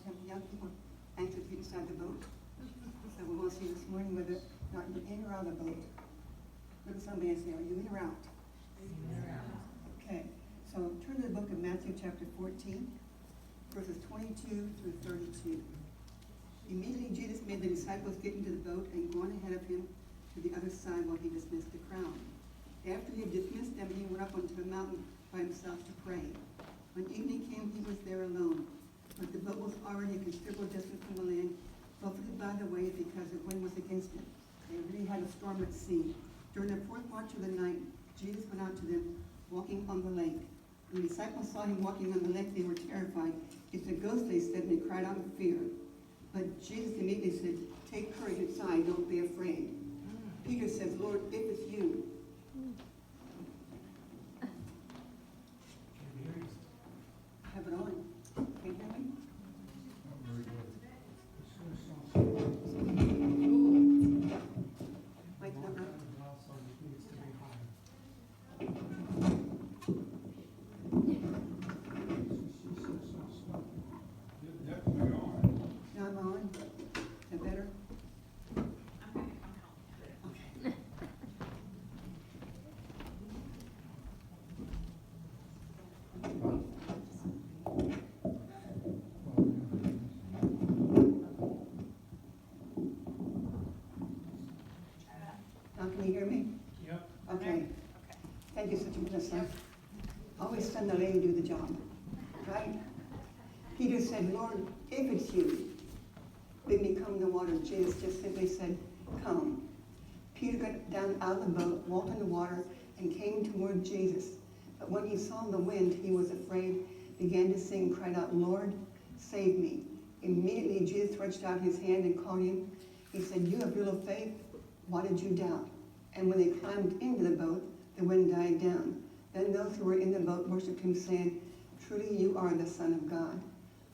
have young people anxious to get inside the boat. So we want to see this morning whether or not you're in or out of the boat. Look at somebody and say, are you in or out? Okay, so turn to the book of Matthew chapter 14, verses 22 through 32. Immediately Jesus made the disciples get into the boat and go on ahead of him to the other side while he dismissed the crowd. After he had dismissed them, he went up onto a mountain by himself to pray. When evening came, he was there alone, but the boat was already a considerable distance from the land, buffeted by the waves because the wind was against it. They really had a storm at sea. During the fourth watch of the night, Jesus went out to them, walking on the lake. When the disciples saw him walking on the lake, they were terrified. It's a ghost, they said, and they cried out in fear. But Jesus immediately said, take courage, it's I, don't be afraid. Peter says, Lord, if it's you. Have it on. Can you hear me? Mike's not right. Now I'm on. Is that better? Okay. Now can you hear me? Yep. Okay. Thank you, Sister Melissa. Always send the lady to do the job, right? Peter said, Lord, if it's you, bid me come in the water. Jesus just simply said, come. Peter got down out of the boat, walked in the water, and came toward Jesus. But when he saw the wind, he was afraid, began to sing, cried out, Lord, save me. Immediately Jesus stretched out his hand and called him. He said, you have little faith, why did you doubt? And when they climbed into the boat, the wind died down. Then those who were in the boat worshipped him, saying, truly you are the Son of God.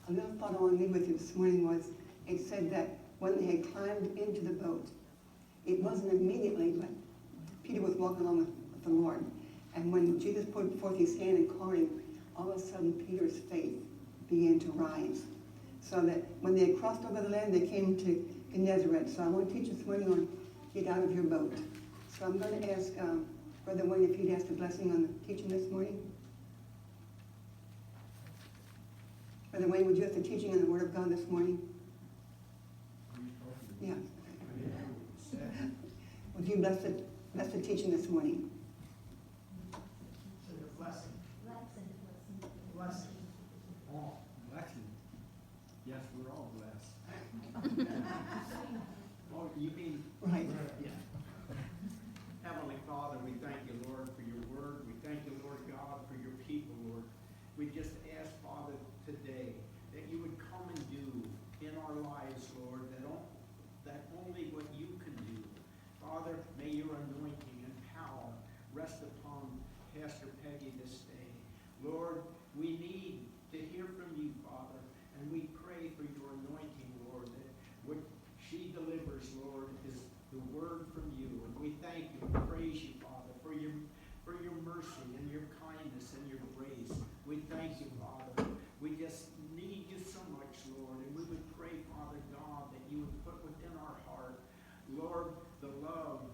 A little thought I want to leave with you this morning was, it said that when they had climbed into the boat, it wasn't immediately, but Peter was walking along with the Lord. And when Jesus put forth his hand and called him, all of a sudden Peter's faith began to rise. So that when they had crossed over the land, they came to Gennesaret. So I want to teach this morning on get out of your boat. So I'm going to ask Brother Wayne if he'd ask a blessing on the teaching this morning. Brother Wayne, would you have the teaching on the Word of God this morning? Yeah. Would you bless the teaching this morning? So the blessing. Blessing. Oh, blessing. Yes, we're all blessed. Oh, you mean? Right. Yeah. Heavenly Father, we thank you, Lord, for your word. We thank you, Lord God, for your people, Lord. We just ask, Father, today that you would come and do in our lives, Lord, that only what you can do. Father, may your anointing and power rest upon Pastor Peggy this day. Lord, we need to hear from you, Father, and we pray for your anointing, Lord, that what she delivers, Lord, is the word from you. And we thank you and praise you, Father, for your mercy and your kindness and your grace. We thank you, Father. We just need you so much, Lord, and we would pray, Father God, that you would put within our heart, Lord, the love,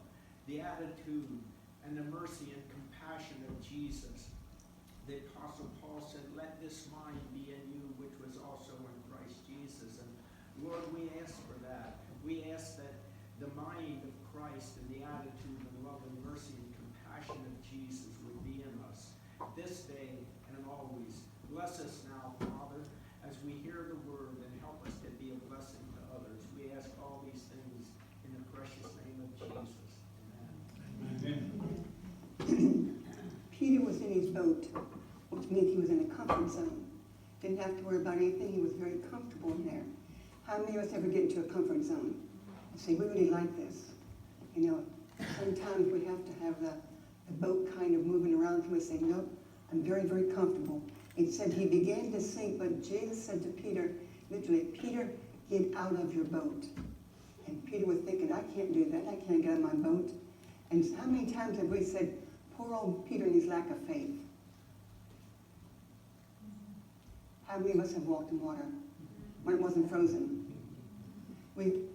the attitude, and the mercy and compassion of Jesus. The Apostle Paul said, let this mind be in you, which was also in Christ Jesus. And Lord, we ask for that. We ask that the mind of Christ and the attitude and love and mercy and compassion of Jesus would be in us this day and always. Bless us now, Father, as we hear the word, and help us to be a blessing to others. We ask all these things in the precious name of Jesus. Amen. Peter was in his boat, which means he was in a comfort zone. Didn't have to worry about anything. He was very comfortable in there. How many of us ever get into a comfort zone and say, we really like this? You know, sometimes we have to have the boat kind of moving around, and we say, nope, I'm very, very comfortable. It said he began to sink, but Jesus said to Peter, literally, Peter, get out of your boat. And Peter was thinking, I can't do that. I can't get out of my boat. And how many times have we said, poor old Peter and his lack of faith? How many of us have walked in water when it wasn't wasn't frozen.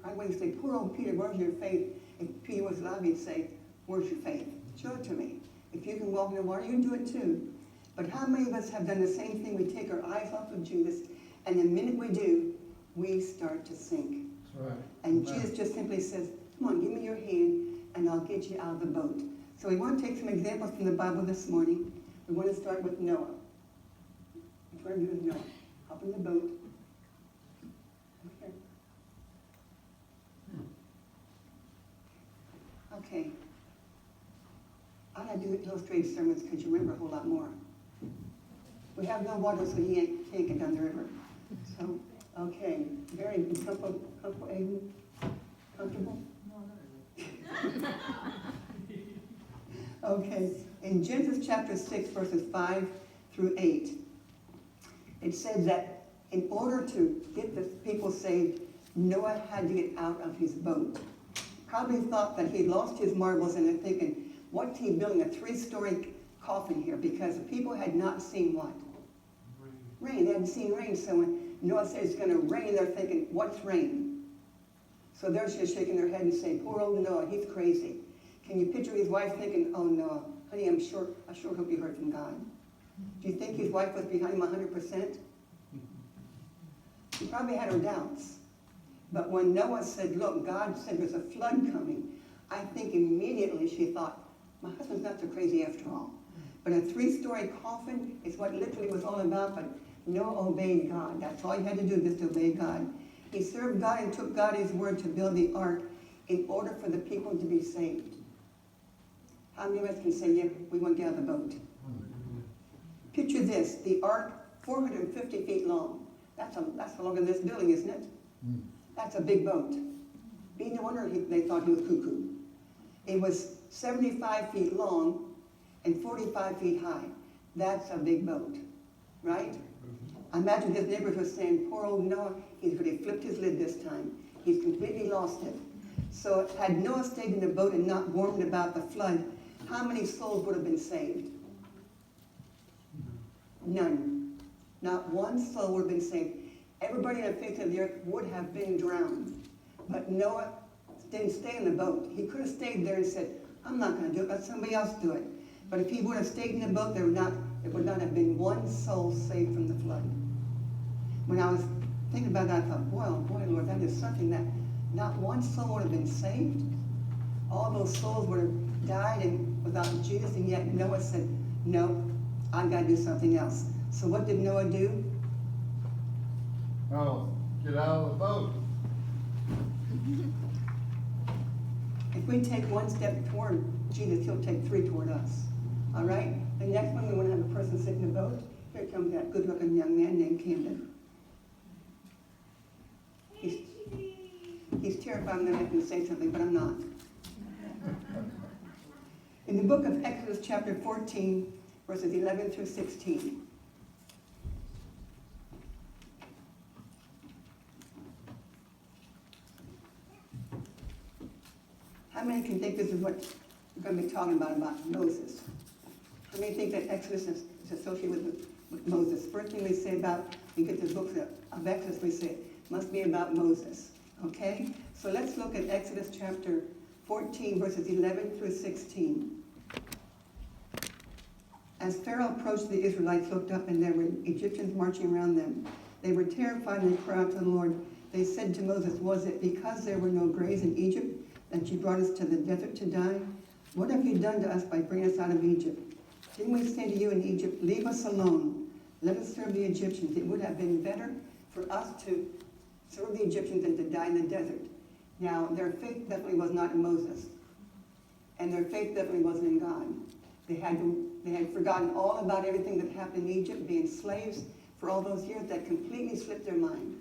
I wouldn't say, poor old Peter, where's your faith? If Peter was alive, he'd say, where's your faith? Show it to me. If you can walk in the water, you can do it too. But how many of us have done the same thing? We take our eyes off of Jesus, and the minute we do, we start to sink. That's right. And Amen. Jesus just simply says, come on, give me your hand, and I'll get you out of the boat. So we want to take some examples from the Bible this morning. We want to start with Noah. Which one of you is Noah? Hop in the boat. Okay. Okay. I like to do illustrated sermons because you remember a whole lot more. We have no water, so you can't get down the river. So, okay. Very comfortable, Aiden? Comfortable? Okay. In Genesis chapter 6, verses 5 through 8, it says that in order to get the people saved, Noah had to get out of his boat. Probably thought that he'd lost his marbles, and they're thinking, what's he building, a 3-story coffin here? Because the people had not seen what? Rain. They hadn't seen rain. So when Noah said it's going to rain, they're thinking, what's rain? So they're just shaking their head and saying, poor old Noah, he's crazy. Can you picture his wife thinking, oh, Noah, honey, I sure hope you heard from God. Do you think his wife was behind him 100%? She probably had her doubts. But when Noah said, look, God said there's a flood coming, I think immediately she thought, my husband's not so crazy after all. But a 3-story coffin is what literally was all about, but Noah obeyed God. That's all he had to do, just obey God. He served God and took God his word to build the ark in order for the people to be saved. How many of us can say, yeah, we want to get out of the boat? Picture this, the ark, 450 feet long. That's longer than this building, isn't it? That's a big boat. Being no wonder they thought he was cuckoo. It was 75 feet long and 45 feet high. That's a big boat, right? I imagine his neighbors were saying, poor old Noah, he's really flipped his lid this time. He's completely lost it. So had Noah stayed in the boat and not warned about the flood, how many souls would have been saved? None. Not one soul would have been saved. Everybody on the face of the earth would have been drowned. But Noah didn't stay in the boat. He could have stayed there and said, I'm not going to do it, let somebody else do it. But if he would have stayed in the boat, there would not have been one soul saved from the flood. When I was thinking about that, I thought, boy, oh boy, Lord, that is something that not one soul would have been saved. All those souls would have died and without Jesus, and yet Noah said, no, I've got to do something else. So what did Noah do? Oh, get out of the boat. If we take one step toward Jesus, he'll take 3 toward us. All right? The next one, we want to have a person sit in the boat. Here comes that good-looking young man named Camden. He's terrified I'm going to have him say something, but I'm not. In the book of Exodus chapter 14, verses 11 through 16. How many can think this is what we're going to be talking about Moses? How many think that Exodus is associated with Moses? First thing we say about, we get the book of Exodus, we say it must be about Moses. Okay? So let's look at Exodus chapter 14, verses 11 through 16. As Pharaoh approached, the Israelites looked up, and there were Egyptians marching around them. They were terrified and they cried out to the Lord. They said to Moses, was it because there were no graves in Egypt that you brought us to the desert to die? What have you done to us by bringing us out of Egypt? Didn't we say to you in Egypt, leave us alone, let us serve the Egyptians? It would have been better for us to serve the Egyptians than to die in the desert. Now, their faith definitely was not in Moses, and their faith definitely wasn't in God. They had forgotten all about everything that happened in Egypt, being slaves for all those years. That completely slipped their mind.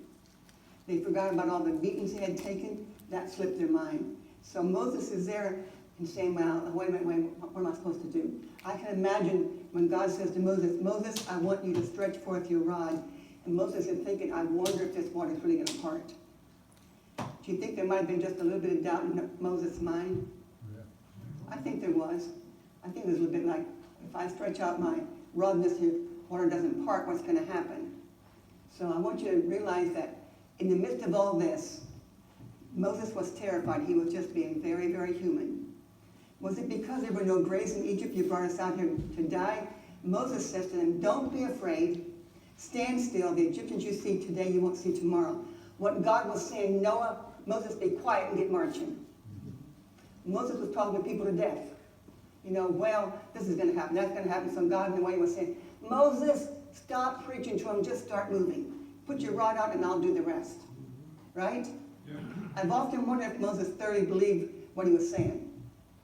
They forgot about all the beatings they had taken. That slipped their mind. So Moses is there and saying, well, wait a minute, what am I supposed to do? I can imagine when God says to Moses, Moses, I want you to stretch forth your rod. And Moses is thinking, I wonder if this water is really going to part. Do you think there might have been just a little bit of doubt in Moses' mind? Yeah. I think there was. I think it was a little bit like, if I stretch out my rod and this here water doesn't part, what's going to happen? So I want you to realize that In the midst of all this, Moses was terrified. He was just being very, very human. Was it because there were no graves in Egypt you brought us out here to die? Moses says to them, don't be afraid. Stand still. The Egyptians you see today, you won't see tomorrow. What God was saying, Noah, Moses, be quiet and get marching. Moses was talking people to death. You know, well, this is going to happen, that's going to happen. So God, in the way, was saying, Moses, stop preaching to him, just start moving. Put your rod out and I'll do the rest. Right? Yeah. I've often wondered if Moses thoroughly believed what he was saying.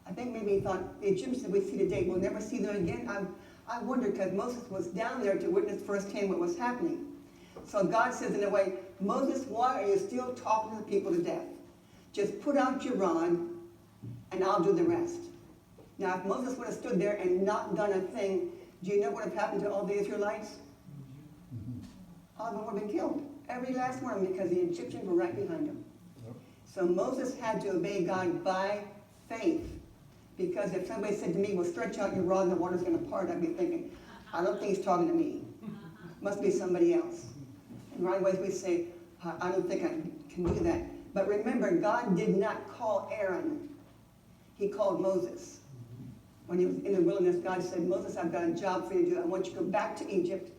I think maybe he thought, the Egyptians that we see today, we'll never see them again. I wonder because Moses was down there to witness firsthand what was happening. So God says in a way, Moses, why are you still talking to the people to death? Just put out your rod and I'll do the rest. Now, if Moses would have stood there and not done a thing, do you know what would have happened to all the Israelites? All of them would have been killed. Every last one of them, because the Egyptians were right behind them. So Moses had to obey God by faith. Because if somebody said to me, well, stretch out your rod and the water's going to part, I'd be thinking, I don't think he's talking to me. Must be somebody else. And right away we say, I don't think I can do that. But remember, God did not call Aaron. He called Moses. When he was in the wilderness, God said, Moses, I've got a job for you to do. I want you to go back to Egypt,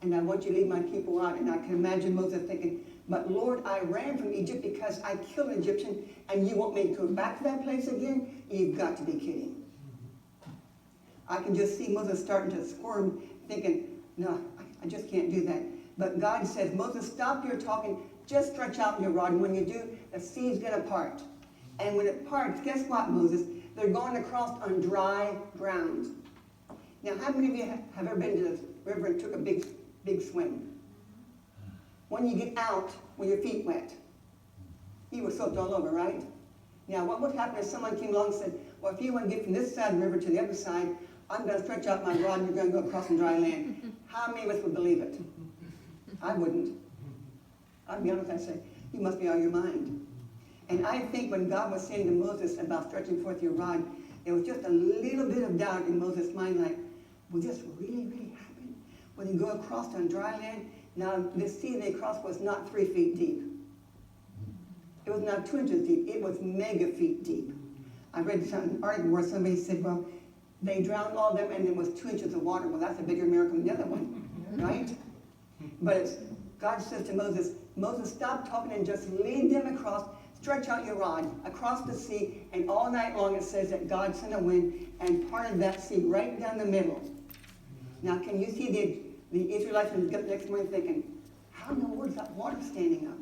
and I want you to lead my people out. And I can imagine Moses thinking, but Lord, I ran from Egypt because I killed an Egyptian, and you want me to go back to that place again? You've got to be kidding. I can just see Moses starting to squirm, thinking, no, I just can't do that. But God says, Moses, stop your talking. Just stretch out your rod. And when you do, the sea's going to part. And when it parts, guess what, Moses? They're going across on dry ground. Now, how many of you have ever been to the river and took a big swim? When you get out, with your feet wet, you were soaked all over, right? Now, what would happen if someone came along and said, well, if you want to get from this side of the river to the other side, I'm going to stretch out my rod and you're going to go across on dry land. How many of us would believe it? I wouldn't. I'd be honest, I'd say, you must be out of your mind. And I think when God was saying to Moses about stretching forth your rod, there was just a little bit of doubt in Moses' mind, like, will this really, really happen? Will he go across on dry land? Now, the sea they crossed was not 3 feet deep. It was not 2 inches deep. It was mega feet deep. I read an article where somebody said, well, they drowned all of them and there was 2 inches of water. Well, that's a bigger miracle than the other one, right? But God says to Moses, Moses, stop talking and just lead them across. Stretch out your rod across the sea, and all night long it says that God sent a wind and parted that sea right down the middle. Now, can you see the Israelites when they get up the next morning thinking, how in the world is that water standing up?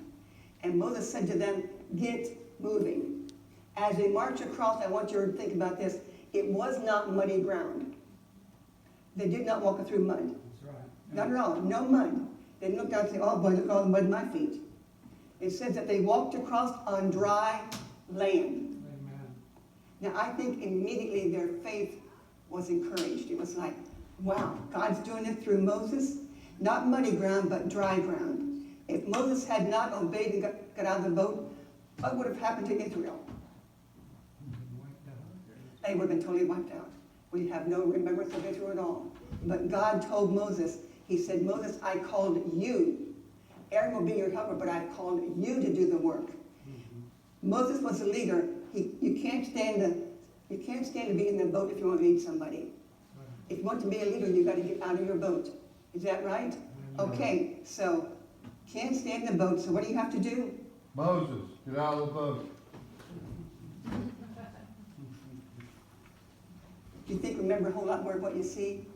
And Moses said to them, get moving. As they march across, I want you to think about this. It was not muddy ground. They did not walk through mud. That's right. Not at all. No mud. They didn't look down and say, oh boy, look at all the mud in my feet. It says that they walked across on dry land. Amen. Now, I think immediately their faith was encouraged. It was like, wow, God's doing it through Moses. Not muddy ground, but dry ground. If Moses had not obeyed and got out of the boat, what would have happened to Israel? They would have been totally wiped out. We have no remembrance of Israel at all. But God told Moses, he said, Moses, I called you. Aaron will be your helper, but I've called you to do the work. Moses was the leader. You can't stand to be in the boat if you want to lead somebody. If you want to be a leader, you've got to get out of your boat. Is that right? Okay, so can't stay in the boat, so what do you have to do? Moses, get out of the boat. Do you think remember a whole lot more of what you see?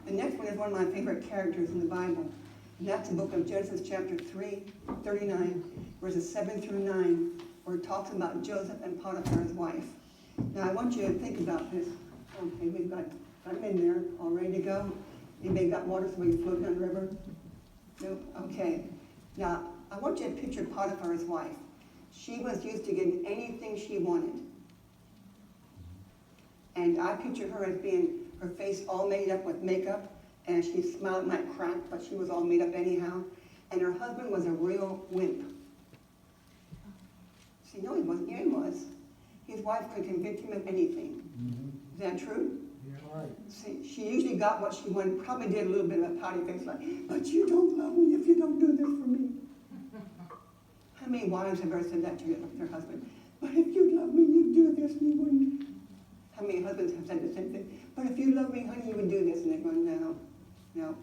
The next one is one of my favorite characters in the Bible. And that's the book of Genesis chapter 3, 39, verses 7 through 9, where it talks about Joseph and Potiphar's wife. Now I want you to think about this. Okay, we've got them in there, all ready to go. Anybody got water so we can float down the river? Nope, okay. Now, I want you to picture Potiphar's wife. She was used to getting anything she wanted. And I picture her as being, her face all made up with makeup, and she smiled might crack, but she was all made up anyhow. And her husband was a real wimp. See, no, he wasn't. Yeah, he was. His wife could convict him of anything. Is that true? See, she usually got what she wanted, probably did a little bit of a pouty face like, but you don't love me if you don't do this for me. How many wives have ever said that to their husband? But if you love me, you'd do this and you wouldn't. How many husbands have said the same thing? But if you love me, honey, you would do this. And they're going, no, no.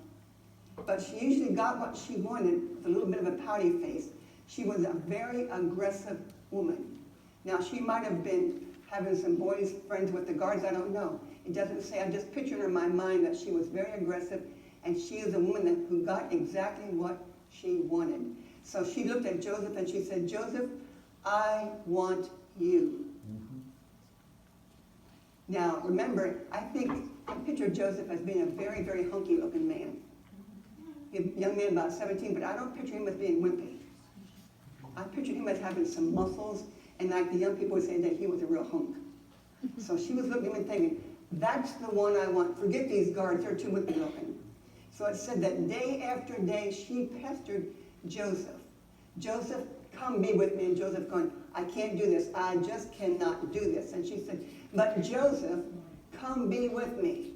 But she usually got what she wanted with a little bit of a pouty face. She was a very aggressive woman. Now, she might have been having some boys friends with the guards, I don't know. It doesn't say, I just pictured her in my mind that she was very aggressive, and she is a woman who got exactly what she wanted. So she looked at Joseph and she said, Joseph, I want you. Now, remember, I picture Joseph as being a very, very hunky looking man. A young man about 17, but I don't picture him as being wimpy. I picture him as having some muscles, and like the young people would say, that he was a real hunk. So she was looking and thinking, that's the one I want. Forget these guards, they're too wimpy looking. So it said that day after day, she pestered Joseph. Joseph, come be with me. And Joseph going, I can't do this. I just cannot do this. And she said, but Joseph, come be with me.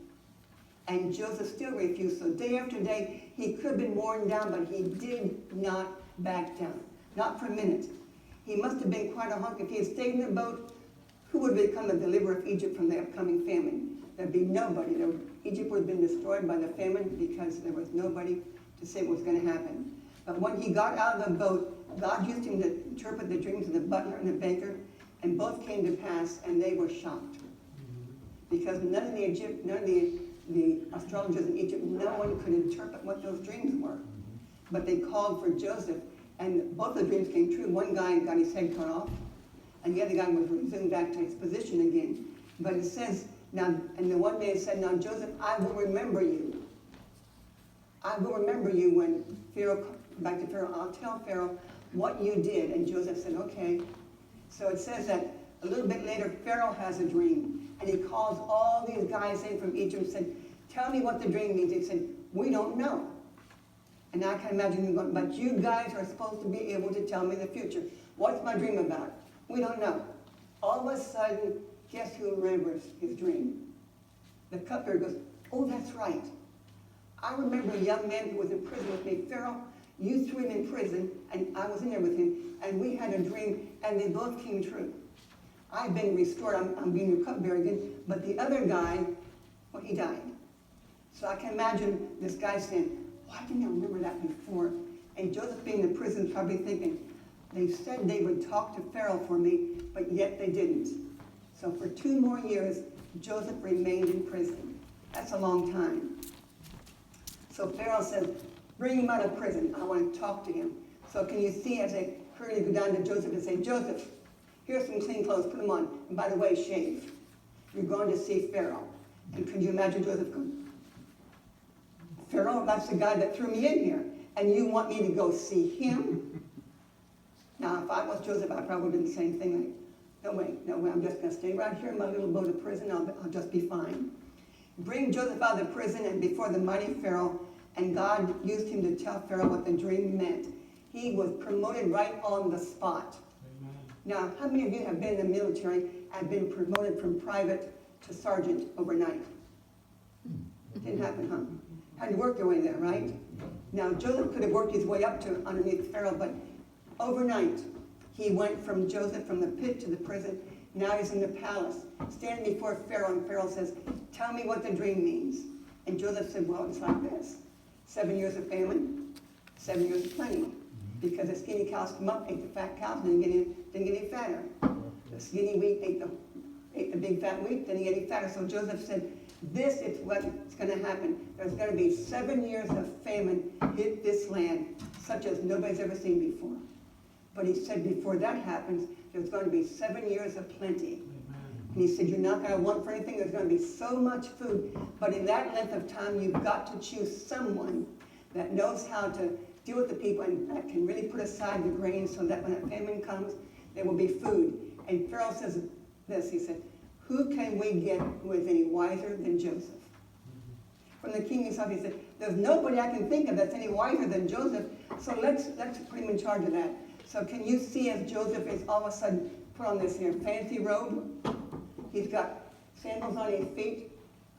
And Joseph still refused. So day after day, he could have been worn down, but he did not back down. Not for a minute. He must have been quite a hunk. If he had stayed in the boat, who would become the deliverer of Egypt from the upcoming famine? There'd be nobody. Egypt would have been destroyed by the famine because there was nobody to say what was going to happen. But when he got out of the boat, God used him to interpret the dreams of the butler and the baker, and both came to pass, and they were shocked. Because none of the astrologers in Egypt, no one could interpret what those dreams were. But they called for Joseph, and both the dreams came true. One guy got his head cut off, and the other guy was resumed back to his position again. But it says, now, and the one man said, now Joseph, I will remember you. I will remember you when Pharaoh, back to Pharaoh, I'll tell Pharaoh what you did. And Joseph said, okay. So it says that a little bit later, Pharaoh has a dream. And he calls all these guys in from Egypt and said, tell me what the dream means. They said, we don't know. And I can imagine him going, but you guys are supposed to be able to tell me the future. What's my dream about? We don't know. All of a sudden, guess who remembers his dream? The cupbearer goes, oh, that's right. I remember a young man who was in prison with me. Pharaoh, you threw him in prison, and I was in there with him, and we had a dream, and they both came true. I've been restored. I'm being your cupbearer again. But the other guy, well, he died. So I can imagine this guy saying, why didn't I remember that before? And Joseph being in the prison probably thinking, they said they would talk to Pharaoh for me, but yet they didn't. So for 2 more years, Joseph remained in prison. That's a long time. So Pharaoh says, bring him out of prison. I want to talk to him. So can you see as they hurriedly go down to Joseph and say, Joseph, here's some clean clothes, put them on. And by the way, shave. You're going to see Pharaoh. And can you imagine Joseph going, Pharaoh, that's the guy that threw me in here. And you want me to go see him? Now, if I was Joseph, I probably would have done the same thing. Like, no way, I'm just going to stay right here in my little boat of prison. I'll just be fine. Bring Joseph out of the prison and before the mighty Pharaoh, and God used him to tell Pharaoh what the dream meant. He was promoted right on the spot. Amen. Now, how many of you have been in the military and been promoted from private to sergeant overnight? It didn't happen, huh? Had to work their way there, right? Now, Joseph could have worked his way up to underneath Pharaoh, but overnight, he went from Joseph from the pit to the prison. Now he's in the palace, standing before Pharaoh, and Pharaoh says, tell me what the dream means. And Joseph said, well, it's like this. 7 years of famine, 7 years of plenty. Because the skinny cows come up, ate the fat cows, and didn't get any fatter. The skinny wheat ate the big fat wheat, didn't get any fatter. So Joseph said, this is what's going to happen. There's going to be 7 years of famine hit this land, such as nobody's ever seen before. But he said before that happens, there's going to be 7 years of plenty. Amen. And he said, you're not going to want for anything. There's going to be so much food. But in that length of time, you've got to choose someone that knows how to deal with the people and that can really put aside the grain so that when a famine comes, there will be food. And Pharaoh says this, he said, who can we get who is any wiser than Joseph? From the king himself, he said, there's nobody I can think of that's any wiser than Joseph, so let's put him in charge of that. So can you see as Joseph is all of a sudden put on this here fancy robe? He's got sandals on his feet,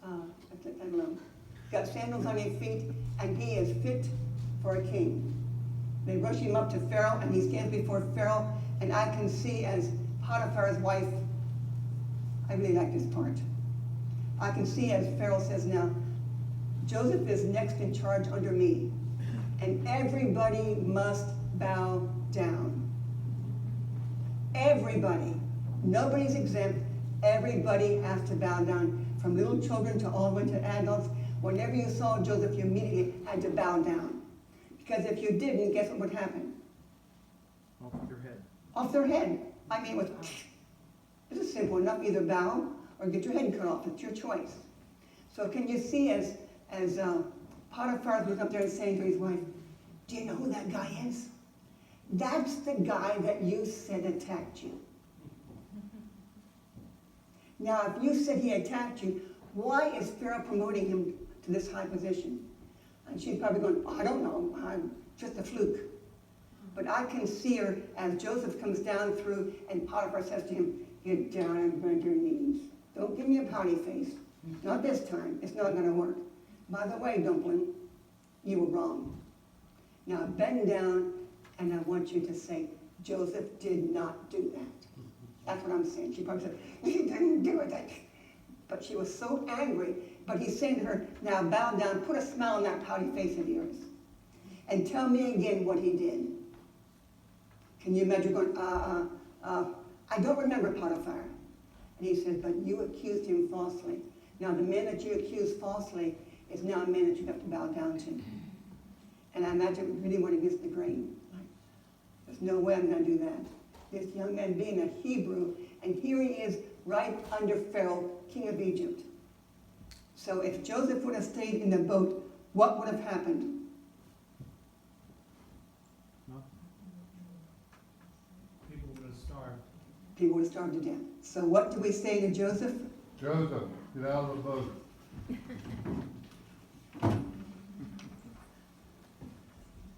let's let that alone. He's got sandals on his feet, and he is fit for a king. They rush him up to Pharaoh, and he stands before Pharaoh, and I can see as Potiphar's wife, I really like this part. I can see as Pharaoh says now, Joseph is next in charge under me, and everybody must bow down. Everybody. Nobody's exempt. Everybody has to bow down, from little children to all the way to adults. Whenever you saw Joseph, you immediately had to bow down. Because if you didn't, guess what would happen? Off your head. Off their head. I mean, this is simple enough. Either bow or get your head cut off. It's your choice. So can you see as Potiphar was up there and saying to his wife, do you know who that guy is? That's the guy that you said attacked you. Now, if you said he attacked you, why is Pharaoh promoting him to this high position? And she's probably going, oh, I don't know, just a fluke. But I can see her as Joseph comes down through and Potiphar says to him, get down and bend your knees. Don't give me a pouty face. Not this time. It's not going to work. By the way, Dumpling, you were wrong. Now bend down, and I want you to say, Joseph did not do that. That's what I'm saying. She probably said, he didn't do it. But she was so angry. But he's saying to her, now bow down, put a smile on that pouty face of yours, and tell me again what he did. Can you imagine going, I don't remember Potiphar. And he says, but you accused him falsely. Now the man that you accused falsely is now a man that you have to bow down to. And I imagine it really went against the grain. There's no way I'm going to do that. This young man being a Hebrew, and here he is right under Pharaoh, king of Egypt. So if Joseph would have stayed in the boat, what would have happened? People would have starved. People would have starved to death. So what do we say to Joseph? Joseph, get out of the boat.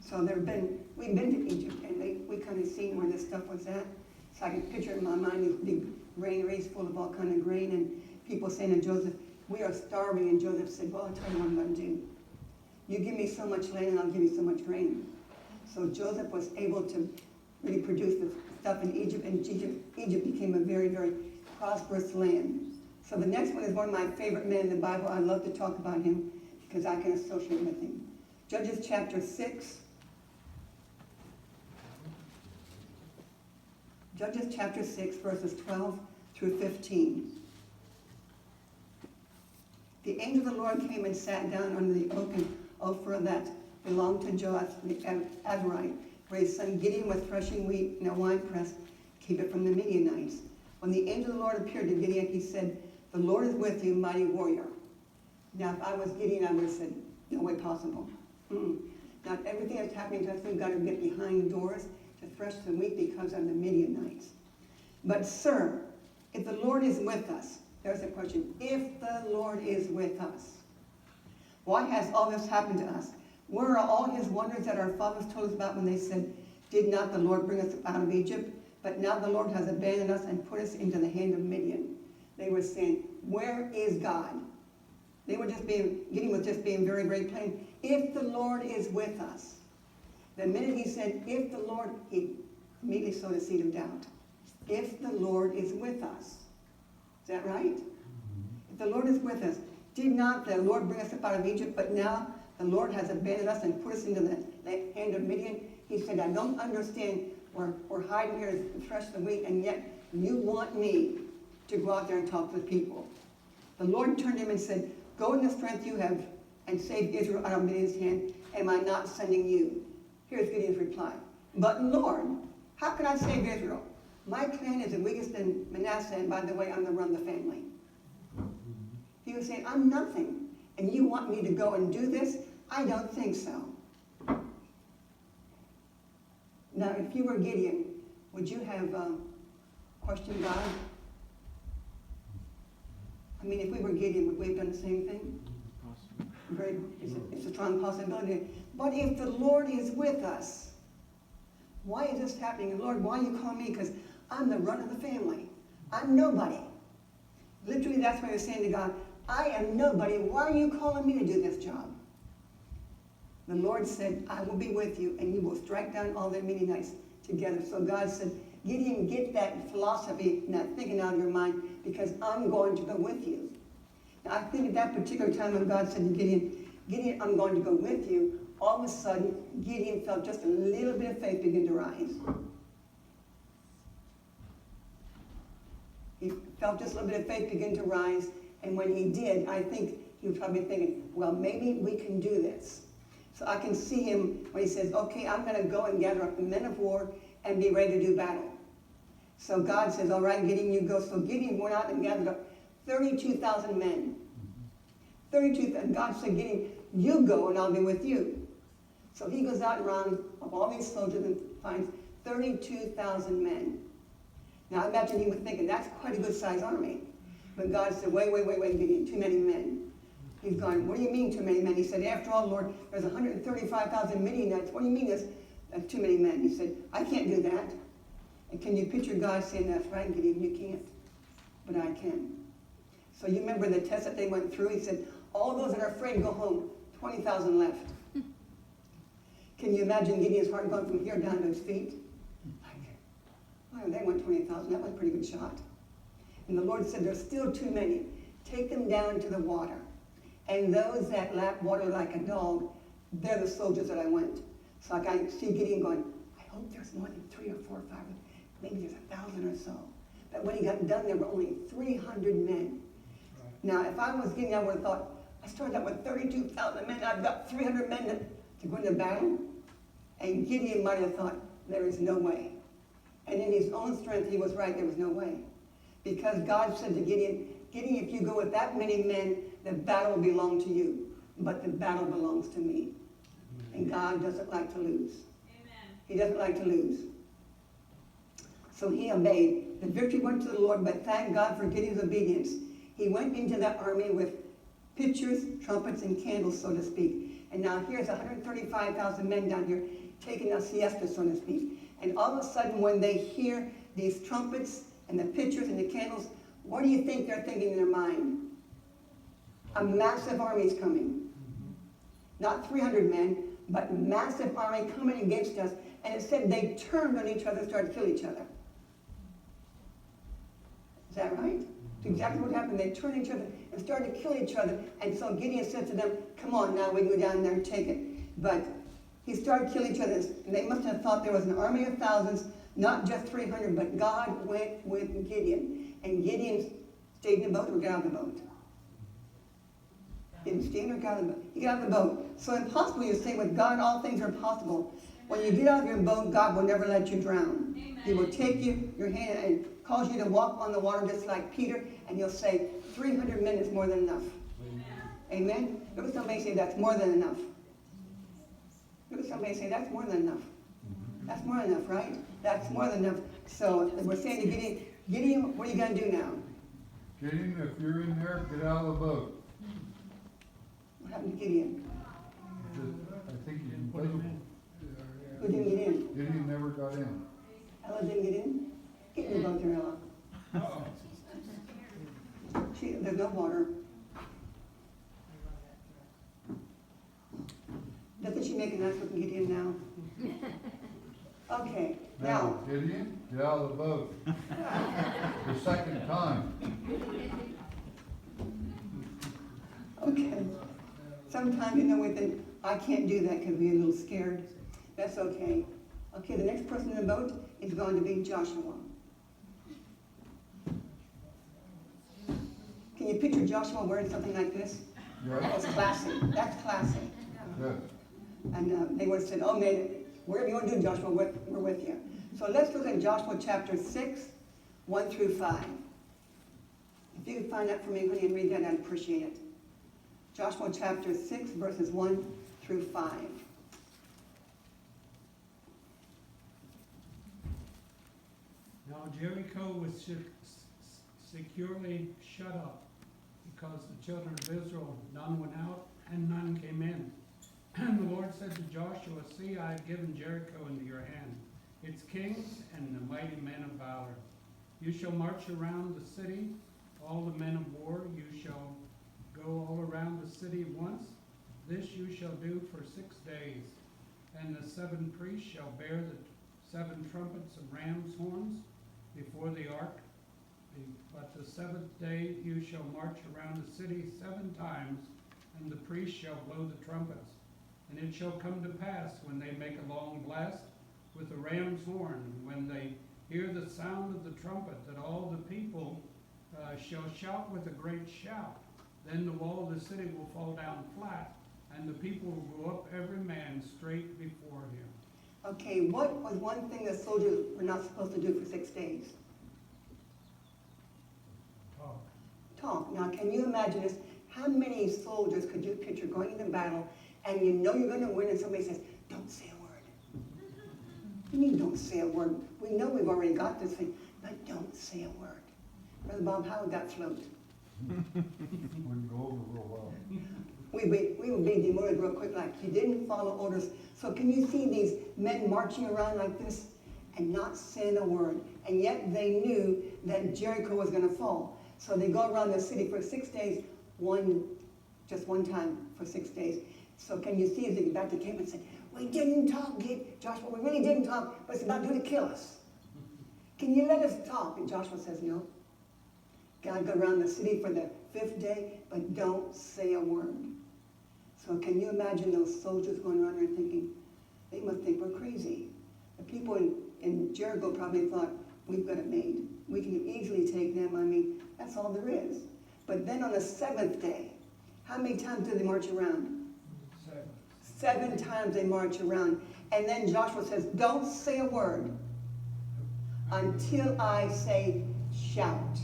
So we've been to Egypt, and we kind of seen where this stuff was at. So I can picture in my mind these big granaries full of all kind of grain, and people saying to Joseph, we are starving. And Joseph said, well, I'll tell you what I'm going to do. You give me so much land, and I'll give you so much grain. So Joseph was able to really produce the stuff in Egypt, and Egypt became a very, very prosperous land. So the next one is one of my favorite men in the Bible. I love to talk about him because I can associate with him. Judges chapter 6. Judges chapter 6, verses 12 through 15. The angel of the Lord came and sat down under the oak in Ophrah that belonged to Joash the Azarite, where his son Gideon was threshing wheat in a winepress to keep it from the Midianites. When the angel of the Lord appeared to Gideon, he said, the Lord is with you, mighty warrior. Now, if I was Gideon, I would have said, no way possible. Not everything that's happening to us, we've got to get behind doors to thresh the wheat because of the Midianites. But, sir, if the Lord is with us, there's a question. If the Lord is with us, why has all this happened to us? Where are all his wonders that our fathers told us about when they said, did not the Lord bring us out of Egypt? But now the Lord has abandoned us and put us into the hand of Midian. They were saying, where is God? They were Gideon was just being very, very plain. If the Lord is with us. The minute he said, if the Lord, he immediately sowed a seed of doubt. If the Lord is with us. Is that right? If the Lord is with us, did not the Lord bring us up out of Egypt, but now the Lord has abandoned us and put us into the hand of Midian? He said, I don't understand. We're hiding here to thresh the wheat, and yet you want me to go out there and talk to the people. The Lord turned to him and said, go in the strength you have and save Israel out of Midian's hand. Am I not sending you? Here's Gideon's reply. But Lord, how can I save Israel? My clan is the weakest in Manasseh, and by the way, I'm the run of the family. He was saying, I'm nothing, and you want me to go and do this? I don't think so. Now, if you were Gideon, would you have questioned God? I mean, if we were Gideon, would we have done the same thing? It's a strong possibility. But if the Lord is with us, why is this happening? Lord, why you call me? Because I'm the run of the family. I'm nobody. Literally, that's why you're saying to God, I am nobody. Why are you calling me to do this job? The Lord said, I will be with you, and you will strike down all the Midianites together. So God said, Gideon, get that philosophy and that thinking out of your mind, because I'm going to go with you. Now, I think at that particular time when God said to Gideon, Gideon, I'm going to go with you, all of a sudden, Gideon felt just a little bit of faith begin to rise. He felt just a little bit of faith begin to rise, and when he did, I think he was probably thinking, well, maybe we can do this. So I can see him when he says, okay, I'm going to go and gather up the men of war and be ready to do battle. So God says, all right, Gideon, you go. So Gideon went out and gathered up 32,000 men. 32,000. God said, Gideon, you go and I'll be with you. So he goes out and around of all these soldiers and finds 32,000 men. Now I imagine he was thinking, that's quite a good sized army. But God said, wait, Gideon, too many men. He's going, what do you mean too many men? He said, after all, Lord, there's 135,000 Midianites. What do you mean that's too many men? He said, I can't do that. And can you picture God saying, that's right, Gideon, you can't. But I can. So you remember the test that they went through? He said, all those that are afraid, go home. 20,000 left. Can you imagine Gideon's heart going from here down to his feet? Like, oh, they went 20,000. That was a pretty good shot. And the Lord said, there's still too many. Take them down to the water. And those that lap water like a dog, they're the soldiers that I went. So I can see Gideon going, I hope there's more than 3 or 4 or 5, maybe there's 1,000 or so. But when he got done, there were only 300 men. Right. Now, if I was Gideon, I would have thought, I started out with 32,000 men, I've got 300 men to go into battle. And Gideon might have thought, there is no way. And in his own strength, he was right, there was no way. Because God said to Gideon, Gideon, if you go with that many men, the battle will belong to you. But the battle belongs to me. And God doesn't like to lose. Amen. He doesn't like to lose. So he obeyed. The victory went to the Lord, but thank God for Gideon's obedience. He went into that army with pitchers, trumpets, and candles, so to speak. And now here's 135,000 men down here taking a siesta, so to speak. And all of a sudden, when they hear these trumpets and the pitchers and the candles, what do you think they're thinking in their mind? A massive army is coming. Not 300 men, but massive army coming against us. And it said they turned on each other and started to kill each other. Is that right? That's exactly what happened. They turned each other and started to kill each other. And so Gideon said to them, come on now, we go down there and take it. But he started killing each other. And they must have thought there was an army of thousands, not just 300, but God went with Gideon. And Gideon stayed in the boat or got out of the boat. Didn't stay in or got out of the boat. He got out of the boat. So impossible, you say, with God all things are possible. When you get out of your boat, God will never let you drown. Amen. He will take you, your hand, and cause you to walk on the water just like Peter, and he'll say, 300 men is more than enough. Amen? Amen? Look at somebody say, that's more than enough. Look at somebody say, that's more than enough. That's more than enough, right? That's more than enough. So we're saying to Gideon, Gideon, what are you going to do now? Gideon, if you're in there, get out of the boat. What happened to Gideon? I think he's Put him invisible. in. Who didn't get in? Gideon never got in. Ella didn't get in? Get in the boat there, Ella. There's no water. Doesn't she make a nice looking Gideon now? Okay, now. Gideon, get out of the boat. The second time. Okay. Sometimes, you know, we think, I can't do that because we're a little scared. That's okay. Okay, the next person in the boat is going to be Joshua. Can you picture Joshua wearing something like this? Yes. That's classy. That's classy. Yes. And they would have said, oh man, whatever you want to do, Joshua, we're with you. So let's look at Joshua chapter 6, 1 through 5. If you could find that for me, honey, and read that, I'd appreciate it. Joshua chapter 6, verses 1 through 5. Now Jericho was securely shut up, because the children of Israel, none went out and none came in. And the Lord said to Joshua, see, I have given Jericho into your hand, its kings and the mighty men of valor. You shall march around the city, all the men of war you shall go all around the city once. This you shall do for 6 days. And the 7 priests shall bear the 7 trumpets of ram's horns before the ark. But the 7th day you shall march around the city 7 times, and the priests shall blow the trumpets. And it shall come to pass, when they make a long blast with the ram's horn, when they hear the sound of the trumpet, that all the people shall shout with a great shout. Then the wall of the city will fall down flat, and the people will go up every man straight before him. Okay, what was one thing the soldiers were not supposed to do for 6 days? Talk. Talk. Now, can you imagine this? How many soldiers could you picture going into battle and you know you're going to win and somebody says, don't say a word? You mean don't say a word? We know we've already got this thing, but don't say a word. Brother Bob, how would that float? Wouldn't go over real well. We would be demoted real quick, like you didn't follow orders. So can you see these men marching around like this and not saying a word? And yet they knew that Jericho was going to fall. So they go around the city for 6 days, just one time for 6 days. So can you see as they get back to camp and say, we didn't talk, Joshua, we really didn't talk, but it's about to kill us. Can you let us talk? And Joshua says, no. God go around the city for the 5th day, but don't say a word. So can you imagine those soldiers going around there thinking, they must think we're crazy. The people in Jericho probably thought, we've got it made. We can easily take them. I mean, that's all there is. But then on the 7th day, how many times did they march around? 7 times they march around. And then Joshua says, don't say a word until I say shout.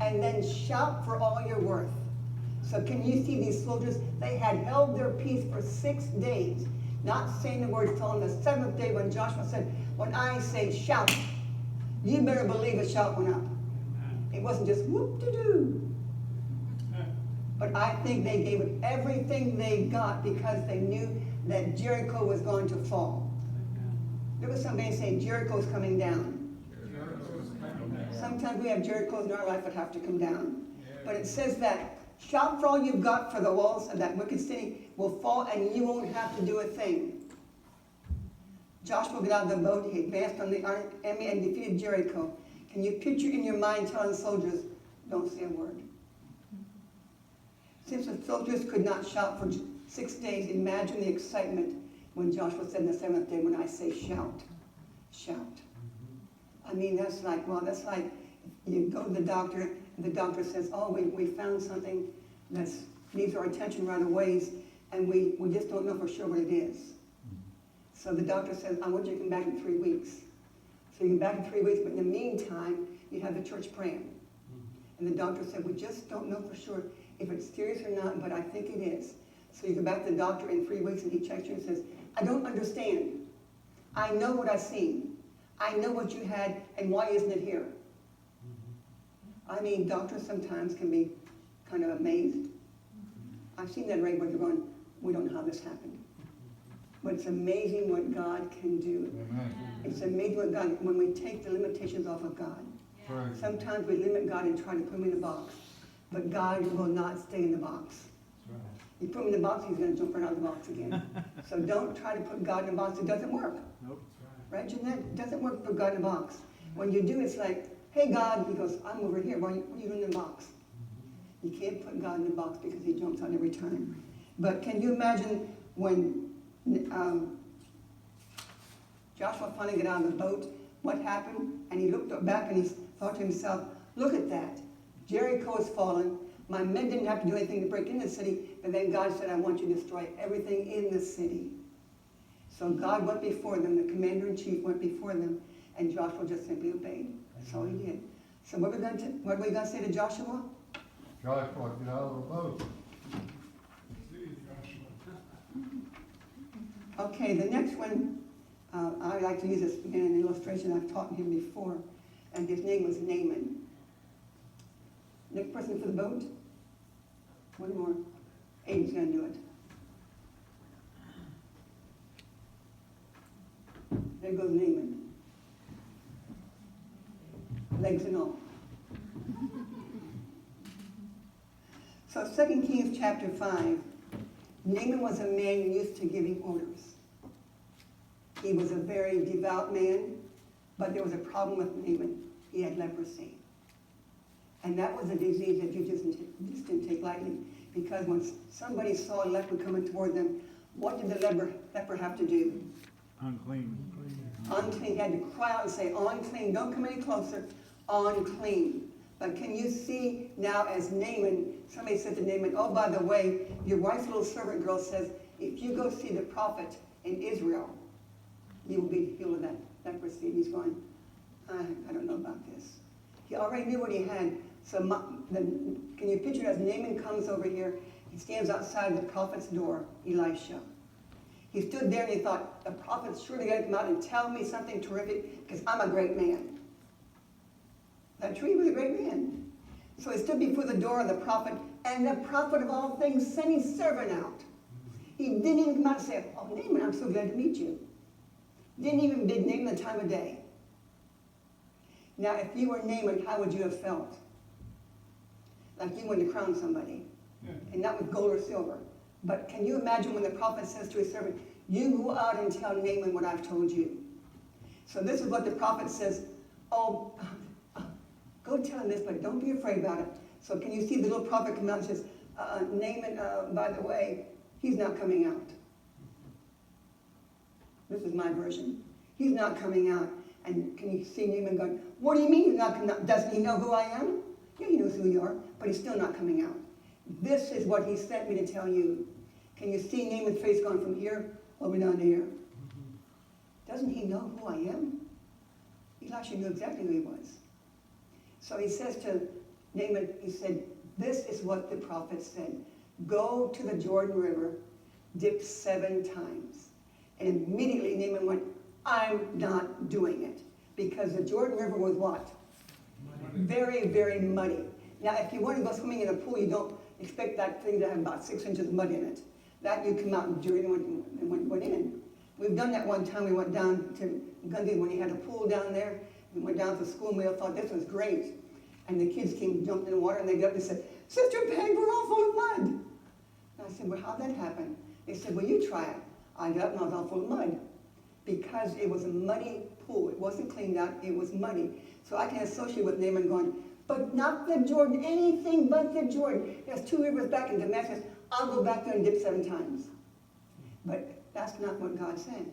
And then shout for all you're worth. So can you see these soldiers? They had held their peace for 6 days, not saying the word until on the 7th day when Joshua said, when I say shout, you better believe a shout went up. It wasn't just whoop-de-doo. But I think they gave it everything they got because they knew that Jericho was going to fall. There was somebody saying Jericho's coming down. Sometimes we have Jerichos in our life that have to come down. But it says that shout for all you've got, for the walls of that wicked city will fall and you won't have to do a thing. Joshua got out of the boat, he advanced on the enemy and defeated Jericho. Can you picture in your mind telling the soldiers, don't say a word? Since the soldiers could not shout for 6 days, imagine the excitement when Joshua said in the 7th day, when I say shout, shout. I mean, that's like, well, that's like you go to the doctor, and the doctor says, oh, we found something that needs our attention right away, and we just don't know for sure what it is. So the doctor says, I want you to come back in 3 weeks. So you come back in 3 weeks, but in the meantime, you have the church praying. And the doctor said, we just don't know for sure if it's serious or not, but I think it is. So you go back to the doctor in 3 weeks, and he checks you and says, I don't understand. I know what I've seen. I know what you had, and why isn't it here? I mean, doctors sometimes can be kind of amazed. I've seen that right where they're going, we don't know how this happened. But it's amazing what God can do. Amen. It's amazing what God, when we take the limitations off of God. Praise. Sometimes we limit God and try to put him in a box. But God will not stay in the box. You put him in the box, he's going to jump right out of the box again. So don't try to put God in a box. It doesn't work. Nope. Right, Jeanette? It doesn't work to put God in a box. When you do, it's like, hey, God. He goes, I'm over here. What are you doing in the box? You can't put God in the box because he jumps out every time. But can you imagine when Joshua finally got out of the boat, what happened? And he looked back and he thought to himself, look at that. Jericho has fallen. My men didn't have to do anything to break into the city, but then God said, I want you to destroy everything in the city. So God went before them, the commander-in-chief went before them, and Joshua just simply obeyed. That's all he did. So what are we going to say to Joshua? Joshua, get out of the boat. Okay, the next one, I like to use this man in an illustration. I've taught him before, and his name was Naaman. Next person for the boat? One more. Aiden's going to do it. There goes Naaman. Legs and all. So 2 Kings chapter 5, Naaman was a man used to giving orders. He was a very devout man, but there was a problem with Naaman. He had leprosy. And that was a disease that you just didn't take lightly. Because when somebody saw a leper coming toward them, what did the leper have to do? Unclean. Unclean. He had to cry out and say, unclean, don't come any closer, unclean. But can you see now as Naaman, somebody said to Naaman, oh, by the way, your wife's little servant girl says, if you go see the prophet in Israel, you will be healed of that leprosy. And he's going, I don't know about this. He already knew what he had. So can you picture it as Naaman comes over here, he stands outside the prophet's door, Elisha. He stood there and he thought, the prophet's surely going to come out and tell me something terrific because I'm a great man. That tree was a great man. So he stood before the door of the prophet, and the prophet of all things sent his servant out. He didn't even come out and say, oh, Naaman, I'm so glad to meet you. Didn't even name the time of day. Now, if you were Naaman, how would you have felt? Like you wanted to crown somebody. And not with gold or silver. But can you imagine when the prophet says to his servant, you go out and tell Naaman what I've told you. So this is what the prophet says, oh, go tell him this, but don't be afraid about it. So can you see the little prophet come out and says, Naaman, by the way, he's not coming out. This is my version. He's not coming out. And can you see Naaman going, what do you mean he's not coming out? Doesn't he know who I am? Yeah, he knows who you are, but he's still not coming out. This is what he sent me to tell you. Can you see Naaman's face going from here over down to here? Doesn't he know who I am? Elisha knew exactly who he was. So he says to Naaman, he said, this is what the prophet said. Go to the Jordan River, dip 7 times. And immediately Naaman went, I'm not doing it. Because the Jordan River was what? Muddy. Very, very muddy. Now, if you want to go swimming in a pool, you don't expect that thing to have about 6 inches of mud in it. That you come out during and went in. We've done that one time. We went down to Gundy when he had a pool down there. We went down to school and we all thought this was great. And the kids came, jumped in the water, and they got up and said, Sister Peg, we're all full of mud. And I said, well, how'd that happen? They said, well, you try it. I got up and I was all full of mud. Because it was a muddy pool. It wasn't cleaned out, it was muddy. So I can associate with Naaman going, but not the Jordan, anything but the Jordan. There's 2 rivers back in Damascus. I'll go back there and dip 7 times. But that's not what God said.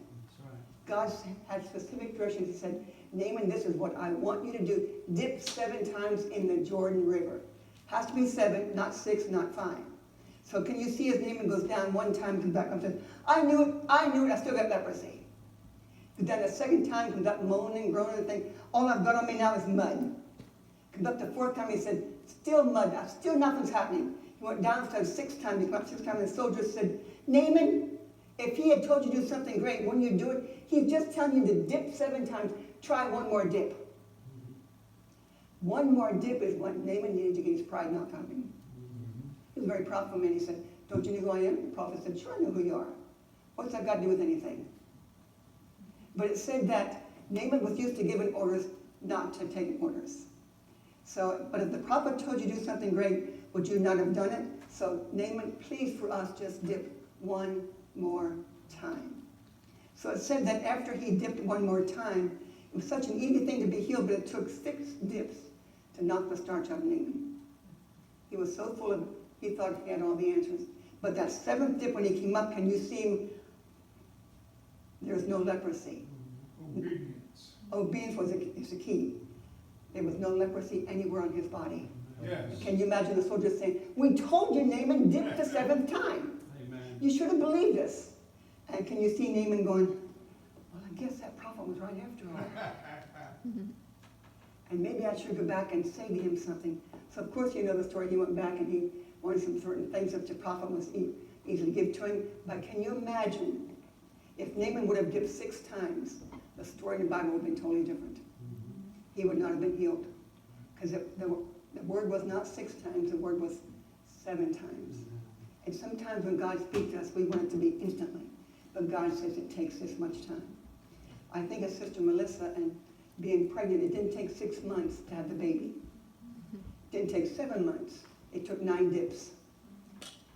God had specific directions. He said, Naaman, this is what I want you to do. Dip 7 times in the Jordan River. Has to be 7, not 6, not 5. So can you see as Naaman goes down 1 time, comes back up and says, I knew it, I still got leprosy. But then the 2nd time, comes up moaning, groaning, and think, all I've got on me now is mud. Comes up the 4th time, he said, still mud, still nothing's happening. He went downstairs 6 times, he came up 6 times, and the soldiers said, Naaman, if he had told you to do something great, wouldn't you do it? He's just telling you to dip 7 times. Try 1 more dip. 1 more dip is what Naaman needed to get his pride knocked out of him. He was a very proudful man. He said, don't you know who I am? The prophet said, sure, I know who you are. What's that got to do with anything? But it said that Naaman was used to giving orders, not to taking orders. So, but if the prophet told you to do something great, would you not have done it? So Naaman, please for us, just dip 1 more time. So it said that after he dipped 1 more time, it was such an easy thing to be healed, but it took 6 dips to knock the starch out of Naaman. He was so full of, he thought he had all the answers. But that 7th dip, when he came up, can you see him? There was no leprosy. Obedience. Obedience is the key. There was no leprosy anywhere on his body. Yes. Can you imagine the soldiers saying, we told you, Naaman, dip the 7th time. Amen. You should have believed this. And can you see Naaman going, well, I guess that prophet was right after all. And maybe I should go back and say to him something. So of course you know the story. He went back and he wanted some certain things that the prophet was easily give to him. But can you imagine if Naaman would have dipped 6 times, the story in the Bible would have been totally different. He would not have been healed. Because the word was not 6 times, the word was 7 times. And sometimes when God speaks to us, we want it to be instantly. But God says it takes this much time. I think of Sister Melissa and being pregnant, it didn't take 6 months to have the baby. It didn't take 7 months. It took 9 dips.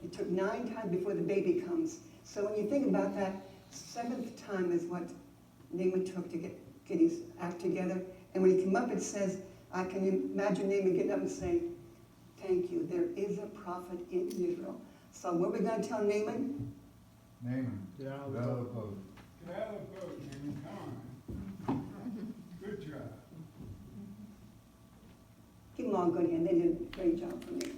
It took 9 times before the baby comes. So when you think about that, 7th time is what Naaman took to get his act together. And when he came up, it says, I can imagine Naaman getting up and saying, thank you, there is a prophet in Israel. So what are we going to tell Naaman? Naaman, Get out get of out the of the boat. Get out of the boat, Naaman, come on. Good job. Give them all a good hand. They did a great job for me.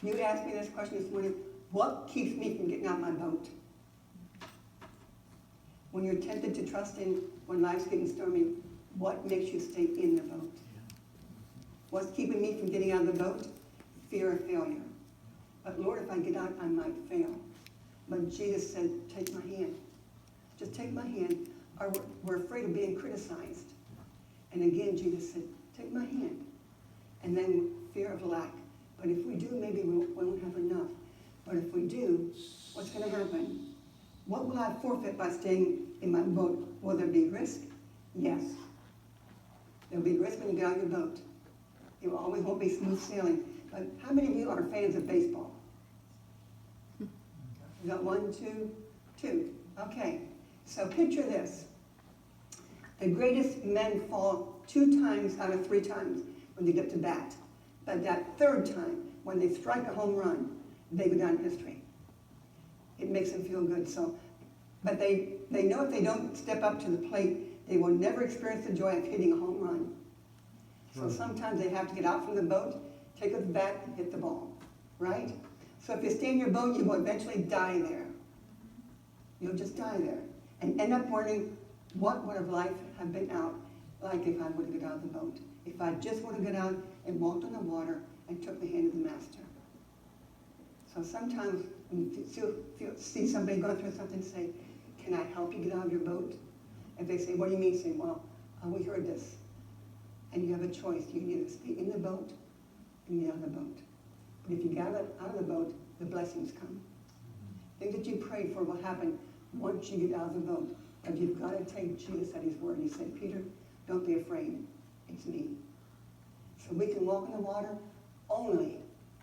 You asked me this question this morning, what keeps me from getting out of my boat? When you're tempted to trust in, when life's getting stormy, what makes you stay in the boat? What's keeping me from getting out of the boat? Fear of failure. But Lord, if I get out, I might fail. But Jesus said, take my hand. Just take my hand. Or we're afraid of being criticized. And again, Jesus said, take my hand. And then fear of lack. But if we do, maybe we won't have enough. But if we do, what's going to happen? What will I forfeit by staying in my boat? Will there be risk? Yes. There'll be risk when you get out of your boat. It always won't be smooth sailing. But how many of you are fans of baseball? You got 1, 2, 2. Okay. So picture this. The greatest men fall 2 times out of 3 times when they get to bat. But that 3rd time, when they strike a home run, they go down in history. It makes them feel good. So, but they know if they don't step up to the plate, they will never experience the joy of hitting a home run. So sometimes they have to get out from the boat, take up the bat, and hit the ball, right? So if you stay in your boat, you will eventually die there. You'll just die there and end up wondering, what would have life have been out like if I would have got out of the boat? If I just would have got out and walked on the water and took the hand of the master. So sometimes when you see somebody going through something, say, can I help you get out of your boat? If they say, what do you mean? Say, well, we heard this. And you have a choice. You can either stay in the boat and get out of the boat. But if you get out of the boat, the blessings come. Things that you prayed for will happen once you get out of the boat. But you've got to take Jesus at his word. He said, Peter, don't be afraid. It's me. So we can walk in the water only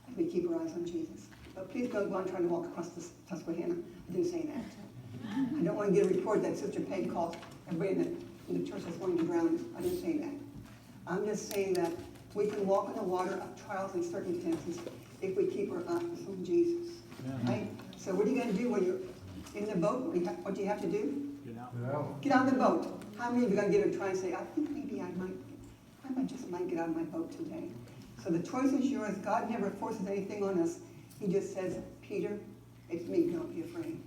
if we keep our eyes on Jesus. But please don't go on trying to walk across the Susquehanna. I didn't say that. I don't want to get a report that Sister Peg calls everybody in the church that's wanting to drown. I didn't say that. I'm just saying that we can walk in the water of trials and circumstances if we keep our eyes on Jesus. Yeah. Right? So what are you going to do when you're in the boat? What do you have to do? Get out. Get out. Get out of the boat. How many of you are going to get a try and say, I think maybe I might get out of my boat today. So the choice is yours. God never forces anything on us. He just says, Peter, it's me. Don't be afraid.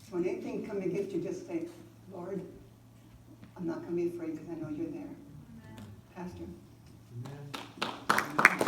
So when anything comes against you, just say, Lord, I'm not going to be afraid because I know you're there. Pastor. Amen.